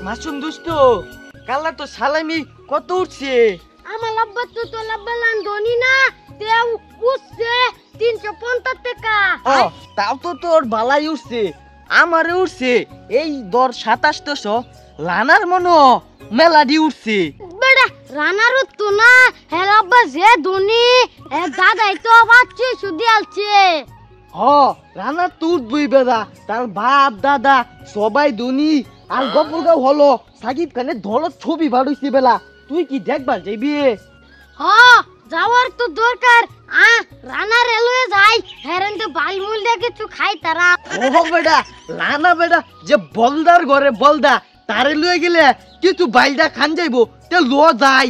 মাসুম দোস্ত কালা তো সালামি কত উঠছে? আমার আব্বা তো লাব্বালান ধনী না, তেও উঠছে 350 টাকা। তাও তো তোর বালাই উঠছে, আমারে উঠছে এই দর 2700। লানার মনো মেলাডি উঠছে। বেড়া রানারও তো না, হ্যাঁ আব্বা যে ধনী, হ্যাঁ দাদাই তো বাচ্চা সুদি আলছে। রানা তুই বই বেদা, তার বাপ দাদা সবাই ধনী। আর গপলগাঁও হলো সাকিব খানের ধরো ছবি বাড়ুইছে বেলা, তুই কি দেখবার যাইবি? যাওয়ার তো দরকার। রানা রেলওয়ে যাই, হেরেন তো বালমুল দিয়ে কিছু খাই তারা। বেটা লানা বেটা যে বলদার ঘরে বলদা, তারে লয়ে গেলে কিছু বাইলদা খান যাইবো, তে লো যাই।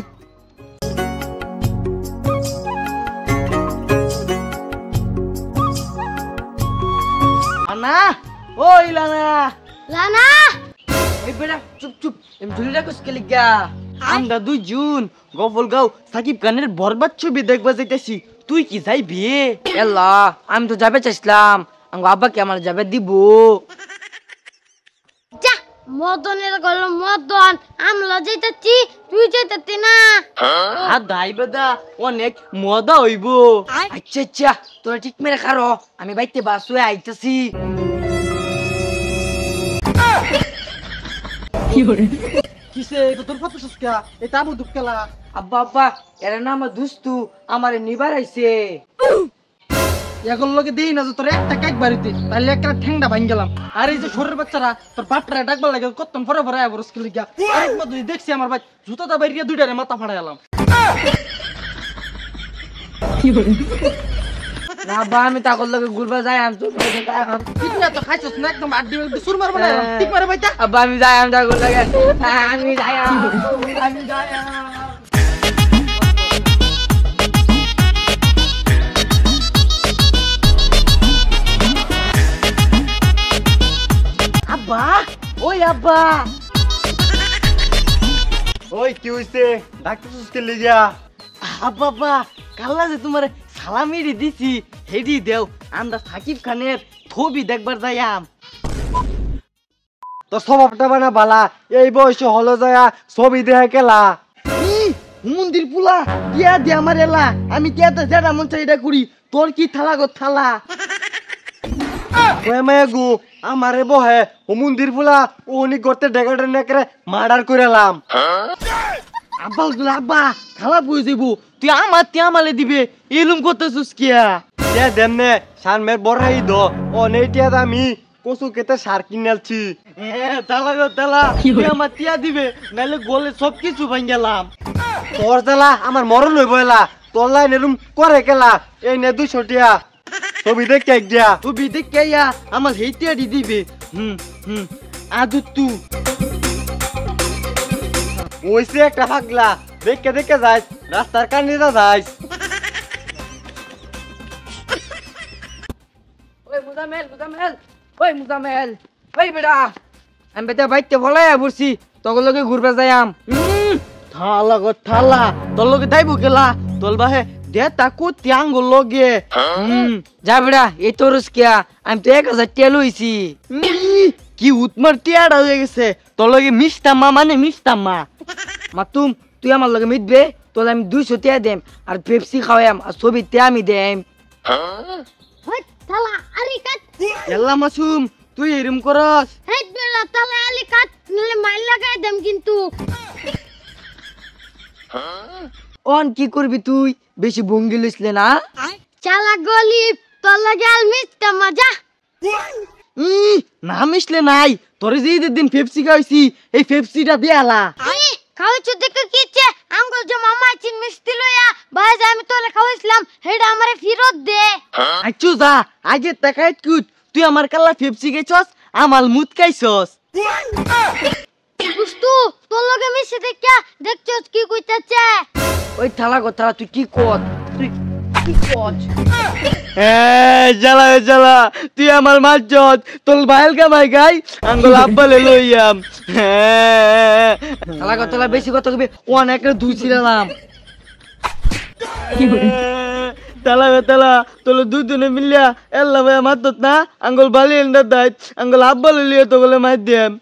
লানা, ওই লানা। লানা এই বেটা চুপ চুপ, আমি ধুলিটা কসকে লিগা। আমরা দুইজন গফলগাঁও সাকিব খানের বরবাদ ছবি দেখবা যাইতেছি, তুই কি যাইবি? এলা আমি তো যাবে চাইছিলাম, আমার আব্বাকে আমার যাবে দিব। যা মদনের গল মদন, আমরা যাইতাছি তুই যাইতাতি না। দাই বেদা অনেক মজা হইব। আচ্ছা আচ্ছা তোরা ঠিক মেরে খারো, আমি বাইতে বাসু আইতাছি। কিসে তোর কত সুস্কা এটা আবু দুঃখলা? আব্বা আব্বা এরা না আমার দুস্তু, আমারে নিবার আইছে। এখন লোকে দেই না যে তোর একটা কাক বাড়িতে, তাহলে একটা ঠ্যাংটা ভাঙ গেলাম। আর এই যে শরীর বাচ্চারা তোর বাপটারে ডাকবার লাগে কতক্ষণ পরে পরে আবার স্কুল গিয়া আরেকবার তুই দেখছি আমার ভাই জুতাটা বাইরিয়া দুইটারে মাথা ফাড়াই এলাম। না আব্বা আমি তাকর লগে ঘুরবা যাই, আমি তো ঠিক না তো খাইছস না একদম আড্ডি বেলতে সুর মারবা না ঠিক মারে ভাইটা। আব্বা আমি যাই, আমি তাকর লগে আমি যাই, আমি যাই। আব্বা, ওই আব্বা, ওই কি হইছে? ডাক্তার সুস্কে লিগা? আব্বা আব্বা কাল্লা যে তোমার সালামিরি দিছি হেডি দেও, আমরা সাকিব খানের ছবি দেখবার যাইয়াম। তো স্বভাবটা বানা বালা, এই বয়সে হলো যায় ছবি দেখে কেলা। মন্দির পুলা টিয়া দি আমার এলা, আমি টিয়াতে যেটা মন চাই এটা করি, তোর কি থালা গো থালা? গু আমারে বহে ও মন্দির ফুলা উনি করতে ডেকাডে নেকরে মার্ডার কইরালাম। আব্বা গুলা আব্বা খালা বুঝে দিব, তুই আমার টিয়া মালে দিবে এলুম করতেছিস কিয়া? তে দেমনে সানমের বড়াই দ অনেটিয়া আমি কচু কেতে সার কিনালছি। তালা গো তালা, তুই আমার টিয়া দিবে নাহলে গলে সব কিছু ভাঙ গেলাম। তোর দেলা আমার মরণ হইব এলা, তোর লাইন এরম করে কেলা। এই নে 200 টিয়া ছবি দেখে এক দিয়া। ছবি দেখে আমার হেই টিয়া দি দিবে। আদু তু ওইসে একটা পাগলা দেখে দেখে যাইস, রাস্তার কানে যাইস। ওই মুজামেল মুজামেল, ওই মুজামেল, ওই বেটা আমি বেটা বাইতে ফলাই পড়ছি, তখন লগে ঘুরবা যাইয়াম। থালা গো থালা, তোর লগে দাইবো গেলা তোল বাহে দে তাকু ত্যাঙ্গ লগে। যা বেটা এই তোরস কিয়া, আমি তো 1000 টিয়া লইছি। কি উৎমার টিয়াটা হয়ে গেছে, তোর লগে মিষ্টাম্মা মানে মিষ্টাম্মা। মাতুম তুই আমার লগে মিটবে, তোলে আমি 200 টিয়া দেম, আর পেপসি খাওয়াম, আর ছবিতে আমি দেম। হই তালা আলি কাট। এলা মাসুম তুই এরম করস? হেই বেলা তালা আলি কাট, নলে মাইল লাগাই দেম কিন্তু। অন কি করবি তুই, বেশি ভঙ্গি লইছলে না? চালা গলি তোর লাগে আল মিষ্টা মজা। না মিশলে নাই, তোরে যে ঈদের দিন পেপসি খাইছি এই পেপসিটা দেয়ালা। খাওয়াইছো দেখে কিছে আঙ্গুল যে মামা চিন মিষ্টি লইয়া ভাই যে আমি তোরে খাওয়াইছিলাম হেডা আমারে ফেরত দে। আচ্ছা যা আগে তাকাইত কুট, তুই আমার কাল্লা পেপসি খাইছস, আমার মুত খাইছস। বুঝতু তোর লগে মিশে দেখা দেখছস কি কইতাছে? ওই থালা কথা তুই কি কর, তুই কি কর? জ্বালা জ্বালা, তুই আমার মাজ্জত তোর বাইল কামাই গাই আঙ্গুল আব্বালে লইয়াম। থালা কথা বেশি কথা কবি, অনেক দুই ছিলাম। তালা তোলে দুজনে মিলিয়া এল্লা ভাই মারত না আঙ্গুল বালি এন্ডা দাইত আঙ্গুল আব্বা লিয়ে তো বলে মার দিয়াম